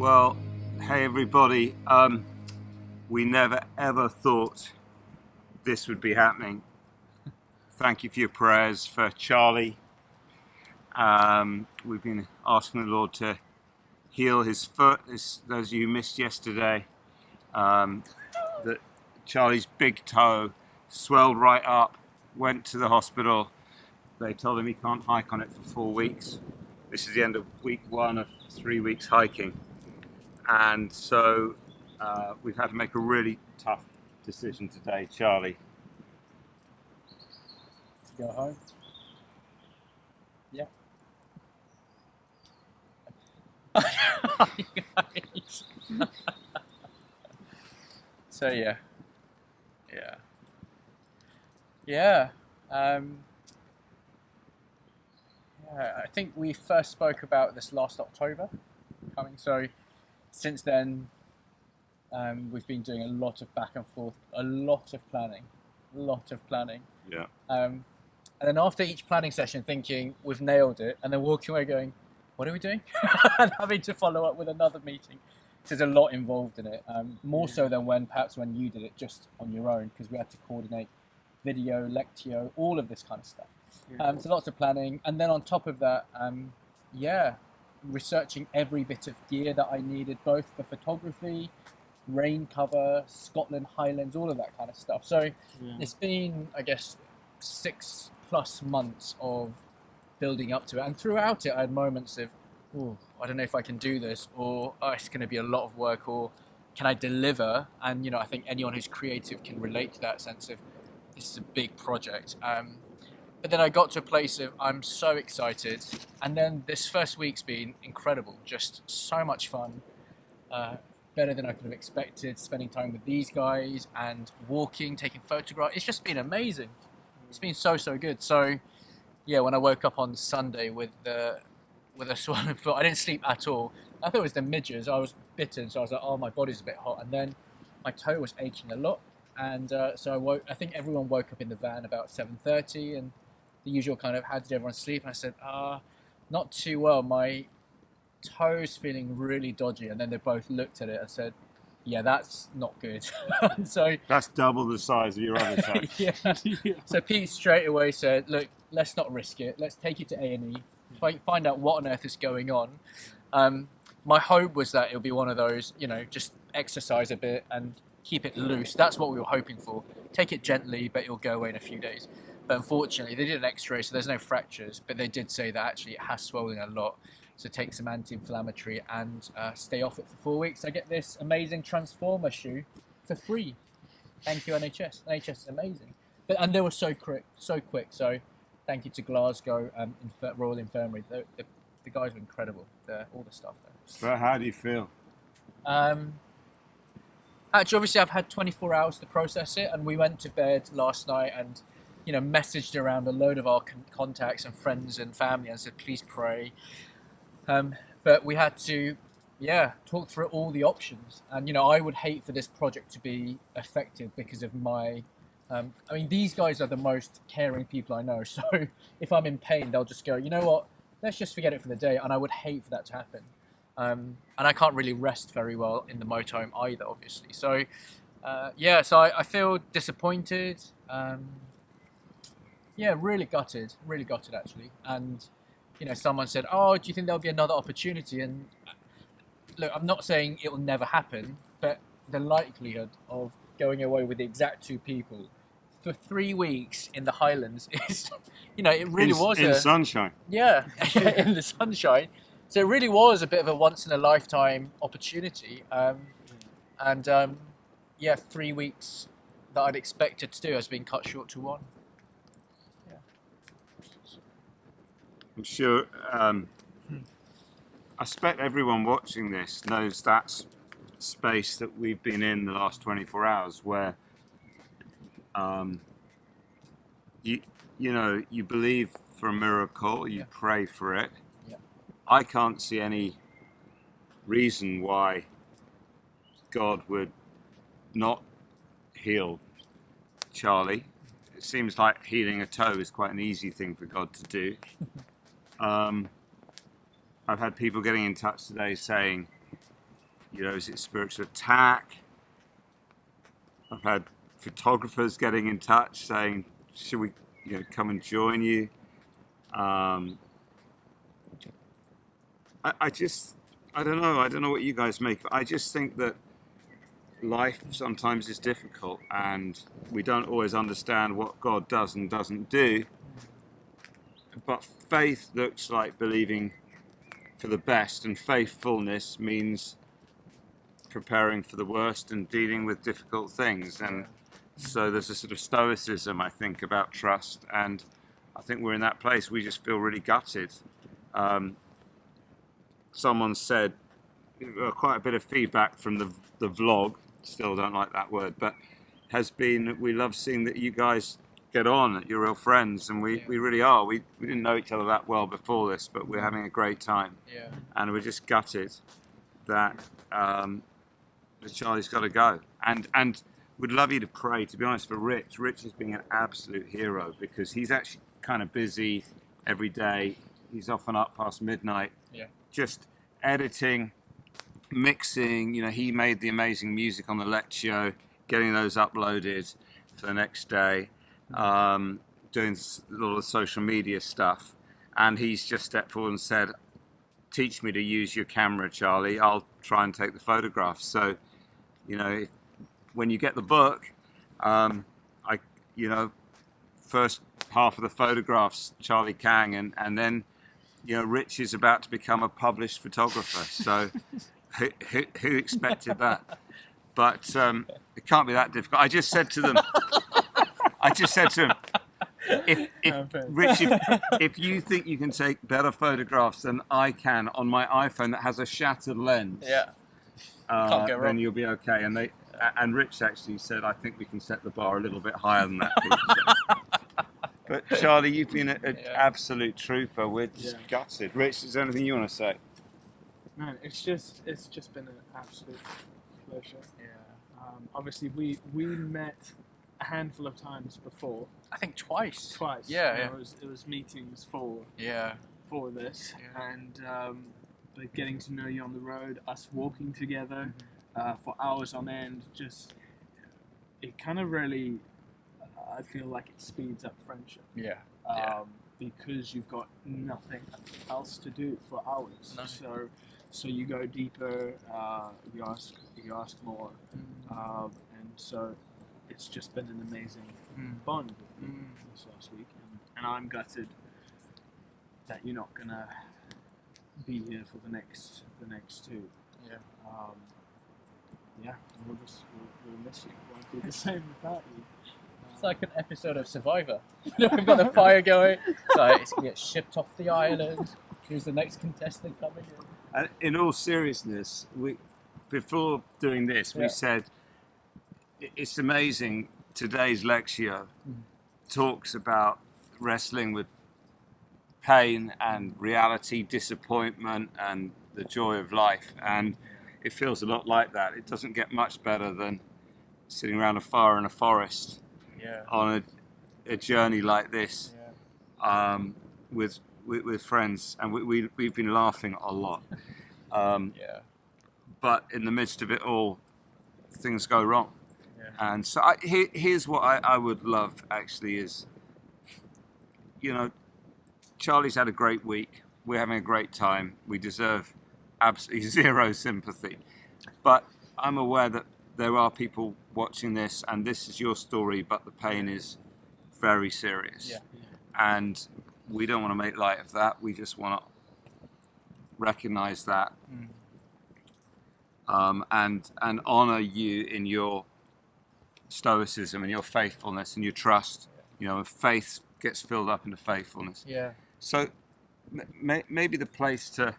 Well, hey everybody. We never ever thought this would be happening. Thank you for your prayers for Charlie. We've been asking the Lord to heal his foot. Those of you who missed yesterday, that Charlie's big toe swelled right up, went to the hospital. They told him he can't hike on it for 4 weeks. This is the end of week 1 of 3 weeks hiking. And so we've had to make a really tough decision today, Charlie. To go home? Yeah. So yeah. I think we first spoke about this last October coming. So since then, we've been doing a lot of back and forth, a lot of planning. Yeah. And then after each planning session, thinking we've nailed it, and then walking away going, what are we doing? And having to follow up with another meeting. So there's a lot involved in it, more so than when you did it just on your own, because we had to coordinate video, Lectio, all of this kind of stuff. So lots of planning, and then on top of that, researching every bit of gear that I needed, both for photography, rain cover, Scotland Highlands, all of that kind of stuff. So it's been, I guess, 6+ months of building up to it, and throughout it I had moments of, I don't know if I can do this, or it's going to be a lot of work, or can I deliver? And I think anyone who's creative can relate to that sense of this is a big project. But then I got to a place of I'm so excited, and then this first week's been incredible, just so much fun, better than I could have expected, spending time with these guys and walking, taking photographs. It's just been amazing. It's been so good. So yeah, when I woke up on Sunday with a swollen foot, I didn't sleep at all. I thought it was the midges. I was bitten, so I was like, oh, my body's a bit hot. And then my toe was aching a lot, and so I think everyone woke up in the van about 7:30, and the usual kind of, how did everyone sleep? And I said, not too well. My toe's feeling really dodgy. And then they both looked at it and said, yeah, that's not good. So That's double the size of your other toe. yeah. So Pete straight away said, look, let's not risk it. Let's take it to A&E, find out what on earth is going on. My hope was that it'll be one of those, just exercise a bit and keep it loose. That's what we were hoping for. Take it gently, but it'll go away in a few days. But unfortunately, they did an x-ray, so there's no fractures, but they did say that actually it has swollen a lot. So take some anti-inflammatory and stay off it for 4 weeks. I get this amazing Transformer shoe for free. Thank you, NHS. NHS is amazing. And they were so quick. So thank you to Glasgow Royal Infirmary. The guys were incredible. All the stuff there. So how do you feel? Actually, obviously, I've had 24 hours to process it, and we went to bed last night and, messaged around a load of our contacts and friends and family and said, please pray. But we had to, talk through all the options. And, I would hate for this project to be effective because of my... these guys are the most caring people I know. So if I'm in pain, they'll just go, you know what, let's just forget it for the day. And I would hate for that to happen. And I can't really rest very well in the motorhome either, obviously. So, so I feel disappointed. Really gutted actually. And, someone said, oh, do you think there'll be another opportunity? And look, I'm not saying it will never happen, but the likelihood of going away with the exact 2 people for 3 weeks in the Highlands is, it really was in sunshine. Yeah, in the sunshine. So it really was a bit of a once-in-a-lifetime opportunity. 3 weeks that I'd expected to do has been cut short to 1. Yeah. I'm sure, I expect everyone watching this knows that space that we've been in the last 24 hours where you believe for a miracle, you pray for it. I can't see any reason why God would not heal Charlie. It seems like healing a toe is quite an easy thing for God to do. I've had people getting in touch today saying is it spiritual attack? I've had photographers getting in touch saying, should we, come and join you? I don't know what you guys make, but I just think that life sometimes is difficult and we don't always understand what God does and doesn't do. But faith looks like believing for the best, and faithfulness means preparing for the worst and dealing with difficult things. And so there's a sort of stoicism, I think, about trust, and I think we're in that place. We just feel really gutted. Someone said, quite a bit of feedback from the vlog, still don't like that word, but has been, we love seeing that you guys get on, you're real friends, and we really are. We didn't know each other that well before this, but we're having a great time. Yeah. And we're just gutted that Charlie's got to go. And we'd love you to pray, to be honest, for Rich. Rich is being an absolute hero because he's actually kind of busy every day. He's often up past midnight, just editing, mixing. He made the amazing music on the Lectio, getting those uploaded for the next day. Doing a lot of social media stuff, and he's just stepped forward and said, teach me to use your camera, Charlie, I'll try and take the photographs. So when you get the book, first half of the photographs, Charlie Kang, and then Rich is about to become a published photographer. So who expected that? But it can't be that difficult. I just said to them, Rich, if you think you can take better photographs than I can on my iPhone that has a shattered lens, then you'll be okay. And Rich actually said, I think we can set the bar a little bit higher than that. But Charlie, you've been an absolute trooper. We're just gutted. Rich, is there anything you want to say? Man, it's just been an absolute pleasure. Yeah. Obviously, we met a handful of times before. I think twice. Yeah. It was meetings for this, and but getting to know you on the road, us walking together for hours on end, just it kind of really, I feel like it speeds up friendship. Because you've got nothing else to do for hours. No. So you go deeper, you ask more, and so it's just been an amazing bond this last week, and I'm gutted that you're not gonna be here for the next two. We'll miss you. Won't be the same without you. It's like an episode of Survivor. We've got the fire going, so it's gonna get shipped off the island. Who's the next contestant coming in? And in all seriousness, before doing this, we said it's amazing. Today's Lectio talks about wrestling with pain and reality, disappointment, and the joy of life. And it feels a lot like that. It doesn't get much better than sitting around a fire in a forest on a journey like this with friends. And we've been laughing a lot. But in the midst of it all, things go wrong. And so here's what I would love, actually, is, Charlie's had a great week. We're having a great time. We deserve absolutely zero sympathy. But I'm aware that there are people watching this, and this is your story, but the pain is very serious. And we don't want to make light of that. We just want to recognize that and honor you in your stoicism and your faithfulness and your trust. Faith gets filled up into faithfulness. So maybe the place to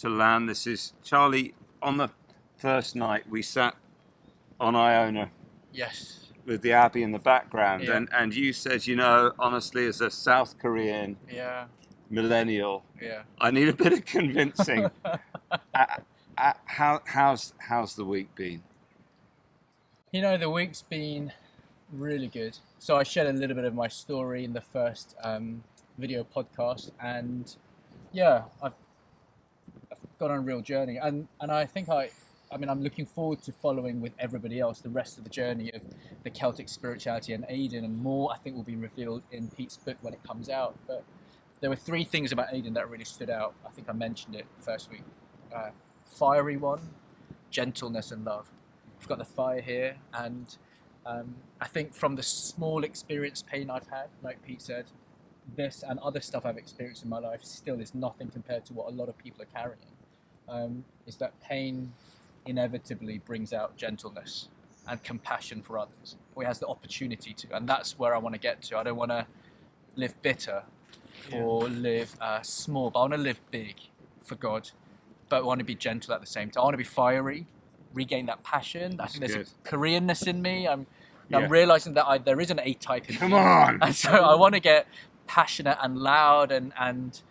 land this is, Charlie, on the first night we sat on Iona with the Abbey in the background, and you said, honestly, as a South Korean millennial, I need a bit of convincing. How's the week been? The week's been really good. So I shared a little bit of my story in the first video podcast, and I've gone on a real journey, and I think I'm looking forward to following with everybody else the rest of the journey of the Celtic spirituality and Aidan, and more I think will be revealed in Pete's book when it comes out. But there were 3 things about Aidan that really stood out. I think I mentioned it first week. Fiery one, gentleness and love. We've got the fire here, and I think from the small experience pain I've had, like Pete said, this and other stuff I've experienced in my life still is nothing compared to what a lot of people are carrying. Is that pain inevitably brings out gentleness and compassion for others, or he has the opportunity to, and that's where I want to get to. I don't want to live bitter or live small, but I want to live big for God, but I want to be gentle at the same time. I want to be fiery, regain that passion. I think there's a Koreanness in me. I'm realizing that there is an A-type in me. Come on! And so I want to get passionate and loud and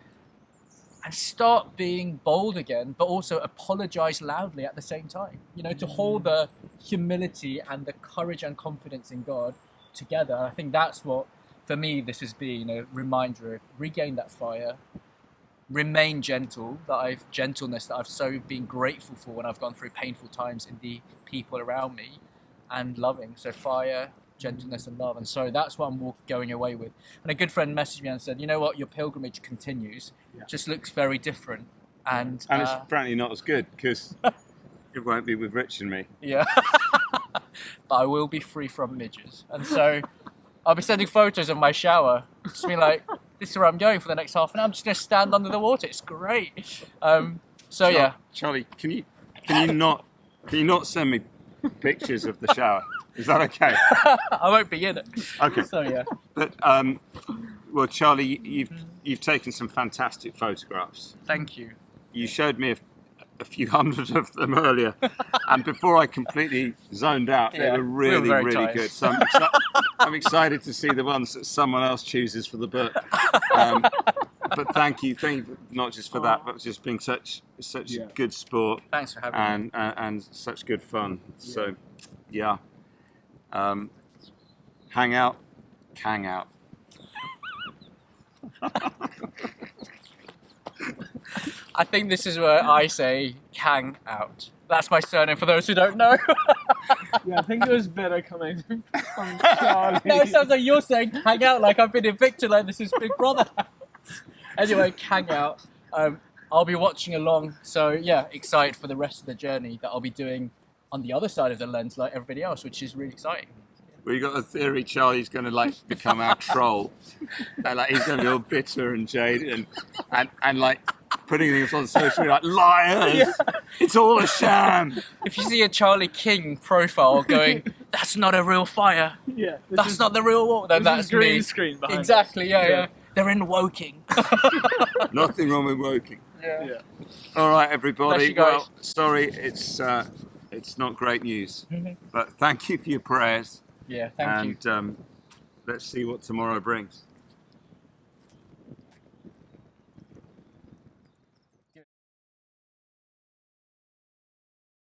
start being bold again, but also apologize loudly at the same time. You know, to hold the humility and the courage and confidence in God together. I think that's what, for me, this has been a reminder of regain that fire, remain gentle, gentleness that I've so been grateful for when I've gone through painful times in the people around me, and loving. So fire, gentleness and love. And so that's what I'm going away with. And a good friend messaged me and said, you know what, your pilgrimage continues, just looks very different. And it's apparently not as good, because it won't be with Rich and me. Yeah. But I will be free from midges. And so I'll be sending photos of my shower. Just be like, this is where I'm going for the next half an hour. I'm just going to stand under the water. It's great. Charlie, can you not send me pictures of the shower? Is that okay? I won't be in it. Okay. So yeah. But well, Charlie, you've taken some fantastic photographs. Thank you. You showed me a few hundred of them earlier, and before I completely zoned out, they were really, really good. So I'm excited to see the ones that someone else chooses for the book. But thank you, not just for that, but just being such good sport. Thanks for having me. And such good fun. So, yeah. Hang out, Kang out. I think this is where I say Kang out. That's my surname for those who don't know. Yeah, I think it was better coming from Charlie. No, it sounds like you're saying hang out, like I've been evicted, like this is Big Brother. Anyway, Kang out. I'll be watching along, so yeah, excited for the rest of the journey that I'll be doing on the other side of the lens like everybody else, which is really exciting. We got a theory Charlie's going to become our troll, and he's going to be all bitter and jaded and putting things on social media like liars. Yeah. It's all a sham. If you see a Charlie King profile going, that's not a real fire. Yeah, that's not the real war. Then that's green me. Screen behind exactly. Yeah. They're in Woking. Nothing wrong with Woking. Yeah. All right, everybody. Well, sorry, it's not great news, but thank you for your prayers. Yeah, thank you. And let's see what tomorrow brings.